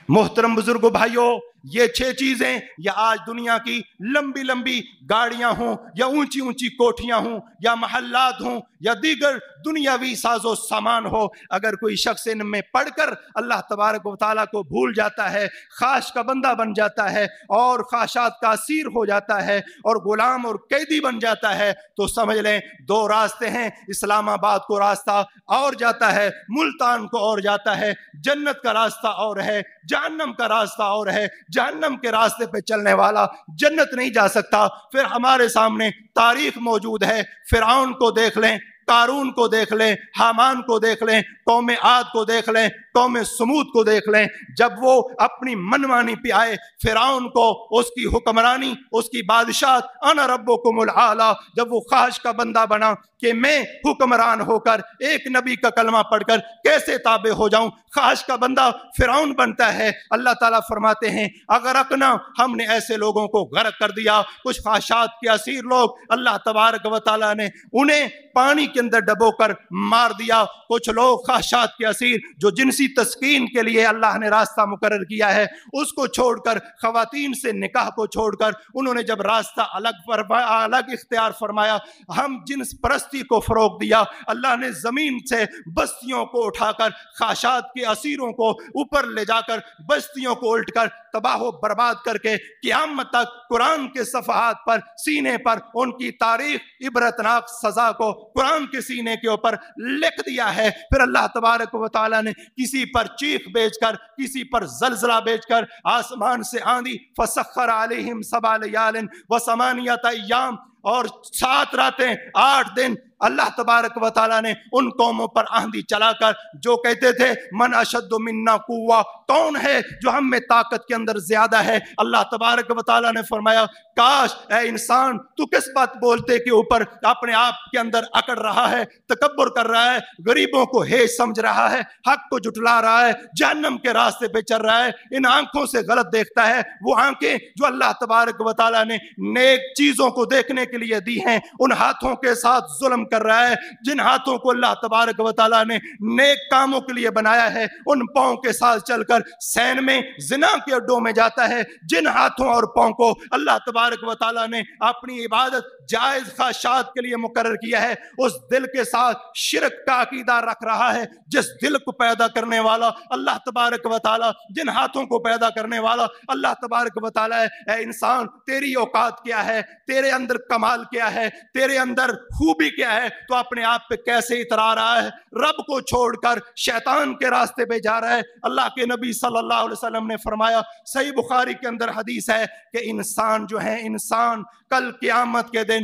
محترم بزرگوں بھائیوں، یہ 6 چیزیں یا آج دنیا کی لمبی لمبی گاڑیاں ہوں یا اونچی اونچی کوٹھیاں ہوں یا محلات ہوں یا دیگر دنیاوی ساز و سامان ہو، اگر کوئی شخص ان میں پڑھ کر اللہ تبارک و تعالیٰ کو بھول جاتا ہے، خواہش کا بندہ بن جاتا ہے اور خواہشات کا اسیر ہو جاتا ہے اور غلام اور قیدی بن جاتا ہے، تو سمجھ لیں 2 راستے ہیں۔ اسلام آباد کو راستہ اور جاتا ہے، ملتان کو اور جاتا ہے، جنت کا راستہ اور ہے، جہنم کا راستہ اور ہے۔ جہنم کے راستے پہ چلنے والا جنت نہیں جا سکتا۔ پھر ہمارے سامنے تاریخ موجود ہے، فرعون کو دیکھ لیں، قارون کو دیکھ لیں، حامان کو دیکھ لیں، قوم عاد کو دیکھ لیں، قوم سمود کو دیکھ لیں۔ جب وہ اپنی منمانی پہ آئے، فرعون کو اس کی حکمرانی، اس کی بادشاہت، انا ربکم الاعلی، جب وہ خواہش کا بندہ بنا کہ میں حکمران ہو کر ایک نبی کا کلمہ پڑھ کر کیسے تابع ہو جاؤں، خواہش کا بندہ فرعون بنتا ہے۔ اللہ تعالیٰ فرماتے ہیں اغرقنا، ہم نے ایسے لوگوں کو غرق کر دیا، کچھ خواہشات کے اسیر لوگ اللہ تبارک و تعالیٰ نے انہیں پانی کے اندر ڈبو کر مار دیا۔ کچھ لوگ خواہشات کے اسیر جو جنسی تسکین کے لیے اللہ نے راستہ مقرر کیا ہے اس کو چھوڑ کر، خواتین سے نکاح کو چھوڑ کر انہوں نے جب راستہ الگ اختیار فرمایا، ہم جنس پرستی کو فروغ دیا۔ اللہ نے زمین سے بستیوں کو اٹھا کر خواہشات کے اسیروں کو اوپر لے جا کر بستیوں کو الٹ کر تباہ و برباد کر کے قیامت تک قرآن کے صفحات پر، سینے پر ان کی تاریخ عبرتناک سزا کو قرآن کے سینے کے اوپر لکھ دیا ہے۔ پھر اللہ تبارک و تعالیٰ نے کسی پر چیخ بیچ کر، کسی پر زلزلہ بیچ کر آسمان سے آندھی، فسخر علیہم 7 لیال و 8 ایام، اور 7 راتیں 8 دن اللہ تبارک و تعالیٰ نے ان قوموں پر آندھی چلا کر جو کہتے تھے من اشد منا قوہ، کون ہے جو ہم میں طاقت کے اندر زیادہ ہے، اللہ تبارک و تعالیٰ نے فرمایا کاش اے انسان تو کس بات بولتے کے اوپر اپنے آپ کے اندر اکڑ رہا ہے، تکبر کر رہا ہے، غریبوں کو ہیج سمجھ رہا ہے، حق کو جھٹلا رہا ہے، جہنم کے راستے پہ چل رہا ہے، ان آنکھوں سے غلط دیکھتا ہے۔ وہ آنکھیں جو اللہ تبارک و تعالیٰ نے نیک چیزوں کو دیکھنے کے لیے دی ہیں، ان ہاتھوں کے ساتھ ظلم کر رہا ہے۔ جن ہاتھوں کو اللہ تبارک و تعالیٰ نے نیک کاموں کے لیے بنایا ہے، ان پاؤں کے ساتھ چل کر سین میں زنا کے اڈوں میں جاتا ہے۔ جن ہاتھوں اور پاؤں کو اللہ تبارک و تعالیٰ نے اپنی عبادت جائز خواہشات کے لیے مقرر کیا ہے، اس دل کے ساتھ شرک کا عقیدہ رکھ رہا ہے۔ جس دل کو پیدا کرنے والا اللہ تبارک و تعالیٰ، جن ہاتھوں کو پیدا کرنے والا اللہ تبارک و تعالیٰ ہے۔ اے انسان، تیری اوقات کیا ہے، تیرے اندر کمال کیا ہے، تیرے اندر خوبی کیا ہے، تو اپنے آپ پہ کیسے اترا رہا ہے؟ رب کو چھوڑ کر شیطان کے راستے پہ جا رہا ہے۔ اللہ کے نبی صلی اللہ علیہ وسلم نے فرمایا، صحیح بخاری کے اندر حدیث ہے کہ انسان جو ہے، انسان کل قیامت کے دن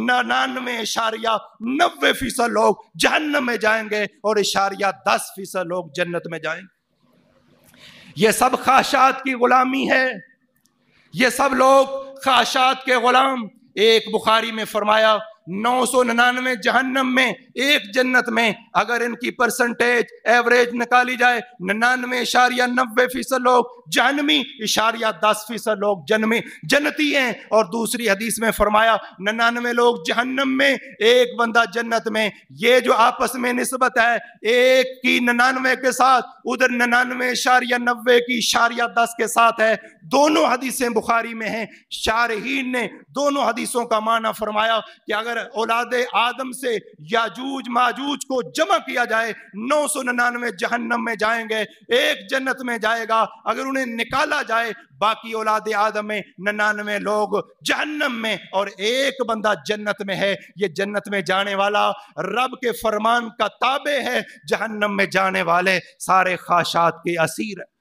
99.90% لوگ جہنم میں جائیں گے اور 10% لوگ جنت میں جائیں گے۔ یہ سب خواہشات کی غلامی ہے، یہ سب لوگ خواہشات کے غلام۔ ایک بخاری میں فرمایا 999 جہنم میں، 1 جنت میں، اگر ان کی پرسنٹیج ایوریج نکالی جائے 99.90% لوگ جہنمی، 10% لوگ جنتی ہیں۔ اور دوسری حدیث میں فرمایا 99 لوگ جہنم میں، 1 بندہ جنت میں۔ یہ جو آپس میں نسبت ہے، 1 کی 99 کے ساتھ، ادھر 99.90 کی 10 کے ساتھ ہے۔ دونوں حدیثیں بخاری میں ہیں۔ شارحین نے دونوں حدیثوں کا معنی فرمایا کہ اگر اولاد آدم سے یاجوج ماجوج کو جمع کیا جائے، 999 جہنم میں جائیں گے، 1 جنت میں جائے گا۔ اگر انہیں نکالا جائے، باقی اولاد آدم میں 99 لوگ جہنم میں اور 1 بندہ جنت میں ہے۔ یہ جنت میں جانے والا رب کے فرمان کا تابع ہے، جہنم میں جانے والے سارے خواہشات کے اسیر ہیں۔